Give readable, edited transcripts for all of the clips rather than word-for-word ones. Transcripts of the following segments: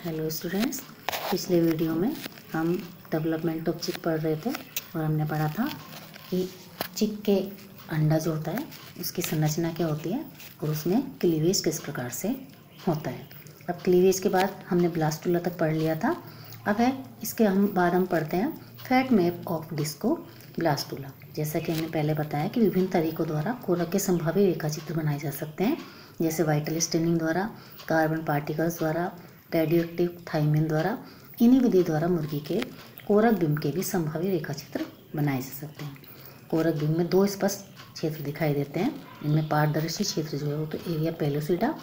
Hello students, पिछले video में हम डेवलपमेंट ऑफ चिक पढ़ रहे थे और हमने पढ़ा था कि चिक के अंडा जो होता है उसकी संरचना क्या होती है और उसमें क्लीवेज किस प्रकार से होता है। अब क्लीवेज के बाद हमने ब्लास्टुला तक पढ़ लिया था। अब है इसके बाद हम पढ़ते हैं fat map of disco blastula. जैसा कि हमने पहले बताया कि विभिन्न तरीकों द्वारा कोरक के संभावित रेखाचित्र बनाए जा सकते हैं, जैसे वाइटल स्टेनिंग द्वारा, कार्बन पार्टिकल्स द्वारा, रेडियो एक्टिव थाइमिन द्वारा। इन्हीं विधि द्वारा मुर्गी के कोरक बिंब के भी संभावित रेखाचित्र बनाए जा सकते हैं। कोरक बिंब में दो स्पष्ट क्षेत्र दिखाई देते हैं। इनमें पारदर्शी क्षेत्र जो है वो तो एरिया पेलोसिडा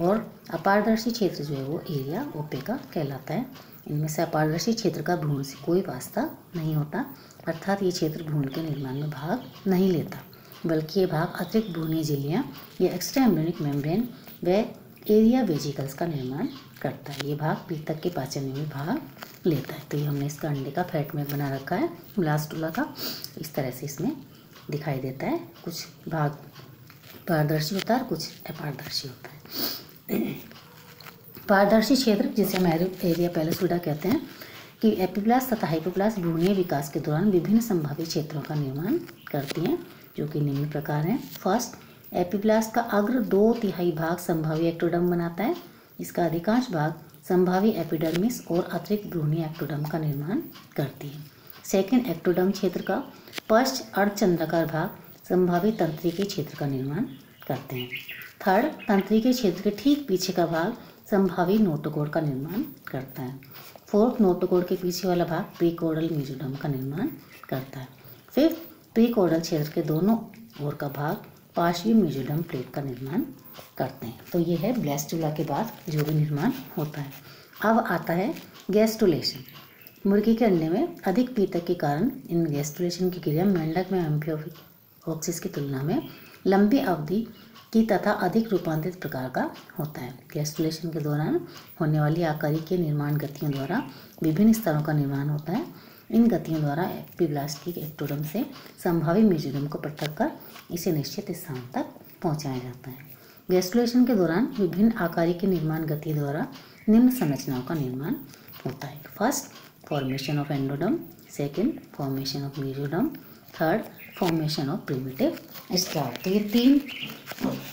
और अपारदर्शी क्षेत्र जो है वो एरिया ओपेका कहलाता है। इनमें से अपारदर्शी क्षेत्र का भ्रूण से कोई वास्ता नहीं होता, अर्थात ये क्षेत्र भ्रूण के निर्माण में भाग नहीं लेता, बल्कि ये भाग अतिरिक्त भ्रूणीय झिल्लियाँ या एक्स्ट्रा एम्ब्रियोनिक मेम्ब्रेन व एरिया वेजिकल्स का निर्माण करता है। ये भाग पीतक के पाचन में भी भाग लेता है। तो ये हमने इसका अंडे का फैट मैप बना रखा है ब्लास्टुला का। इस तरह से इसमें दिखाई देता है, कुछ भाग पारदर्शी होता है और कुछ अपारदर्शी होता है। पारदर्शी क्षेत्र जिसे हम एरिया पेलोसिडा कहते हैं कि एपिब्लास्ट तथा हाइपोब्लास्ट भ्रूणीय विकास के दौरान विभिन्न संभावित क्षेत्रों का निर्माण करती हैं, जो कि निम्न प्रकार हैं। फर्स्ट, एपिब्लास्ट का अग्र 2/3 भाग संभावी एक्टोडर्म बनाता है। इसका अधिकांश भाग संभावी एपिडर्मिस और अतिरिक्त भ्रूणीय एक्टोडर्म का निर्माण करती है। सेकेंड, एक्टोडर्म क्षेत्र का पश्च अर्धचंद्राकार भाग संभावी तंत्रिके क्षेत्र का निर्माण करते हैं। थर्ड, तंत्रिके क्षेत्र के ठीक पीछे का भाग संभावी नोटोकोर का निर्माण करता है। फोर्थ, नोटोकोर के पीछे वाला भाग प्रीकोर्डल मेसोडर्म का निर्माण करता है। फिफ्थ, प्रीकोर्डल क्षेत्र के दोनों ओर का भाग पार्श्वीय मेसोडर्म प्लेट का निर्माण करते हैं। तो ये है ब्लास्टुला के बाद जो भी निर्माण होता है। अब आता है गैस्ट्रुलेशन। मुर्गी के अंडे में अधिक पीतक के कारण इन गैस्ट्रुलेशन की क्रिया मेंढक में एम्फिओक्सिस की तुलना में लंबी अवधि की तथा अधिक रूपांतरित प्रकार का होता है। गैस्ट्रुलेशन के दौरान होने वाली आकारिक के निर्माण गतियों द्वारा विभिन्न स्तरों का निर्माण होता है। इन गतियों द्वारा एपिब्लास्ट की एक्टोडर्म से संभावी मेसोडर्म को पृथक कर इसे निश्चित स्थान तक पहुंचाया जाता है। गैस्ट्रुलेशन के दौरान विभिन्न आकारिक के निर्माण गति द्वारा निम्न संरचनाओं का निर्माण होता है। First, formation of endoderm. Second, formation of mesoderm. Third, formation of primitive start. तो ये 3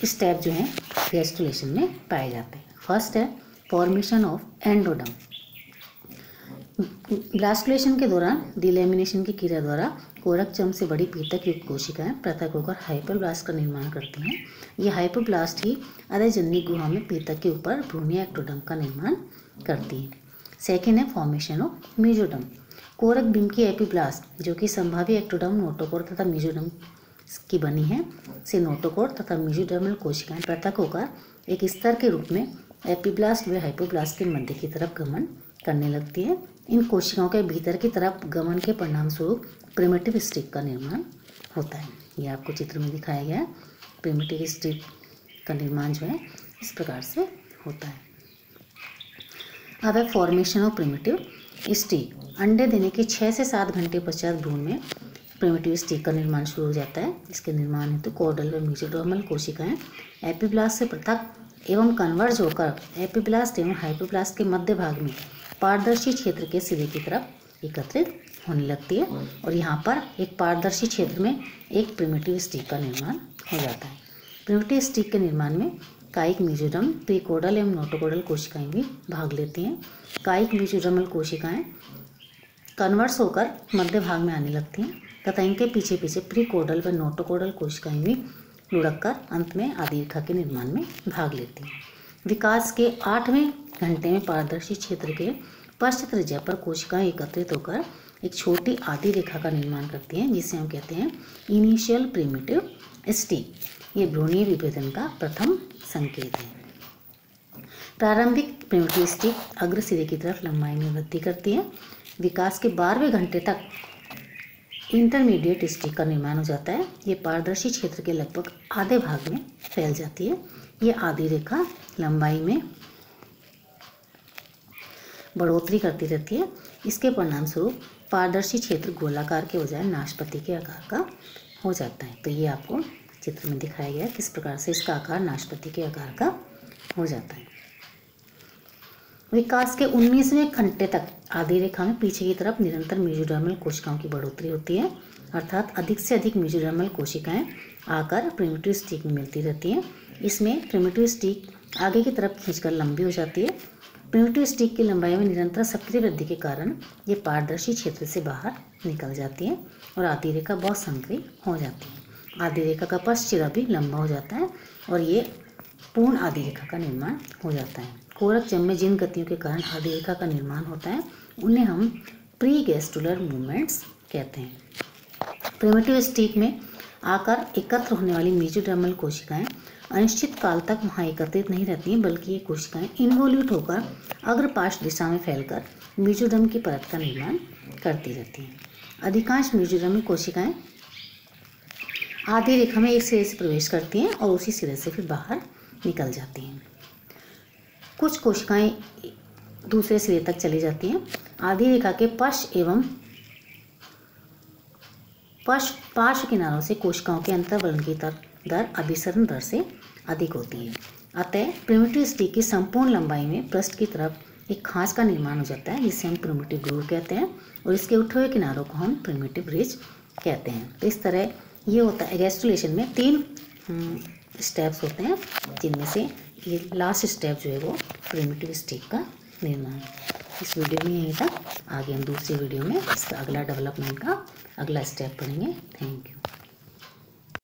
स्टेप जो हैं गैस्ट्रुलेशन में पाए जाते हैं। फर्स्ट है फॉर्मेशन ऑफ एंडोडर्म। ब्लास्टुलेशन के दौरान डिलेमिनेशन की क्रिया द्वारा कोरक चम से बड़ी पीतक युक्त कोशिकाएं पृथक होकर हाइपोब्लास्ट का निर्माण करती हैं। ये हाइपोब्लास्ट ही अधजननी गुहा में पीतक के ऊपर भ्रूणीय एक्टोडर्म का निर्माण करती है। सेकेंड है फॉर्मेशन ऑफ मेसोडर्म। कोरक बिंब की एपिब्लास्ट जो कि संभावी एक्टोडर्म, नोटोकोर तथा मेसोडर्म की बनी है से नोटोकोर तथा मेसोडर्मल कोशिकाएं पृथक होकर एक स्तर के रूप में एपिब्लास्ट व हाइपोब्लास्ट के मध्य की तरफ गमन करने लगती है। इन कोशिकाओं के भीतर की तरफ गमन के परिणाम स्वरूप प्रिमिटिव स्टिक का निर्माण होता है। ये आपको चित्र में दिखाया गया है। प्रिमिटिव स्टिक का निर्माण जो है इस प्रकार से होता है। अब है फॉर्मेशन ऑफ प्रिमिटिव स्टिक। अंडे देने के 6 से 7 घंटे पश्चात भ्रूण में प्रिमिटिव स्टिक का निर्माण शुरू हो जाता है। इसके निर्माण हेतु कोर्डल व मेसोडर्मल कोशिकाएं एपिब्लास्ट से पृथक एवं कन्वर्ज होकर एपिब्लास्ट एवं हाइपोब्लास्ट के मध्य भाग में पारदर्शी क्षेत्र के सिरे की तरफ एकत्रित होने लगती है और यहाँ पर एक पारदर्शी क्षेत्र में एक प्रिमिटिव स्टिक का निर्माण हो जाता है। प्रिमिटिव स्टिक के निर्माण में कायिक मेसोडर्म, प्रीकोर्डल एवं नोटोकोर्डल कोशिकाएं भी भाग लेती हैं। कायिक मेसोडर्मल कोशिकाएं कन्वर्स होकर मध्य भाग में आने लगती हैं तथा इनके पीछे पीछे प्रीकोर्डल व नोटोकोर्डल कोशिकाएं भी लुढ़क कर अंत में आदिरेखा के निर्माण में भाग लेती हैं। विकास के 8वें घंटे में पारदर्शी क्षेत्र के पश्च त्रिज्या पर कोशिकाएं एकत्रित होकर एक छोटी आदि रेखा का निर्माण करती हैं, जिसे हम कहते हैं इनिशियल प्रिमिटिव स्टिक। ये भ्रूणीय विभेदन का प्रथम संकेत है। प्रारंभिक प्रिमिटिव स्टिक अग्र सिरे की तरफ लंबाई में वृद्धि करती है। विकास के 12वें घंटे तक इंटरमीडिएट स्टिक का निर्माण हो जाता है। ये पारदर्शी क्षेत्र के लगभग आधे भाग में फैल जाती है। ये आदि रेखा लंबाई में बढ़ोतरी करती रहती है। इसके परिणाम स्वरूप पारदर्शी क्षेत्र गोलाकार के बजाय नाशपाती के आकार का हो जाता है। तो ये आपको चित्र में दिखाया गया किस प्रकार से इसका आकार नाशपाती के आकार का हो जाता है। विकास के 19वें घंटे तक आधी रेखा में पीछे की तरफ निरंतर मेसोडर्मल कोशिकाओं की बढ़ोतरी होती है, अर्थात अधिक से अधिक मेसोडर्मल कोशिकाएं आकर प्रिमिटिव स्टिक में मिलती रहती हैं। इसमें प्रिमिटिव स्टिक आगे की तरफ खींचकर लंबी हो जाती है। प्रिमिटिव स्टिक की लंबाई में निरंतर सक्रिय वृद्धि के कारण ये पारदर्शी क्षेत्र से बाहर निकल जाती है और आधी रेखा बहुत संकरी हो जाती है। आधी रेखा का पश्चिरा भी लंबा हो जाता है और ये पूर्ण आधी रेखा का निर्माण हो जाता है। कोरकचम में जिन गतियों के कारण आधी रेखा का निर्माण होता है उन्हें हम प्री गैस्ट्रुलर मूवमेंट्स कहते हैं। प्रिमिटिव स्टिक में आकर एकत्र होने वाली मेसोडर्मल कोशिकाएं अनिश्चित काल तक वहाँ एकत्रित नहीं रहती हैं, बल्कि ये कोशिकाएं इन्वोल्यूट होकर अग्रपार्श्व दिशा में फैलकर मेसोडर्म की परत का निर्माण करती रहती हैं। अधिकांश मेसोडर्मल कोशिकाएं आधी रेखा में एक सिरे से प्रवेश करती हैं और उसी सिरे से फिर बाहर निकल जाती हैं। कुछ कोशिकाएं दूसरे सिरे तक चली जाती हैं। आधी रेखा के पश्च एवं पार्श्व किनारों से कोशिकाओं के अंतर्वलन की दर अभिसरण दर से अधिक होती है। अतः प्रिमिटिव स्टिक की संपूर्ण लंबाई में पृष्ठ की तरफ एक खांच का निर्माण हो जाता है, जिसे हम प्रिमिटिव ग्रूव कहते हैं, और इसके उठे हुए किनारों को हम प्रिमिटिव रिज कहते हैं। तो इस तरह ये होता है। गैस्ट्रुलेशन में 3 स्टेप्स होते हैं, जिनमें से ये लास्ट स्टेप जो है वो प्रिमिटिव स्टिक का निर्माण। इस वीडियो में यहीं तक। आगे हम दूसरी वीडियो में इसका अगला डेवलपमेंट का अगला स्टेप पढ़ेंगे। Thank you.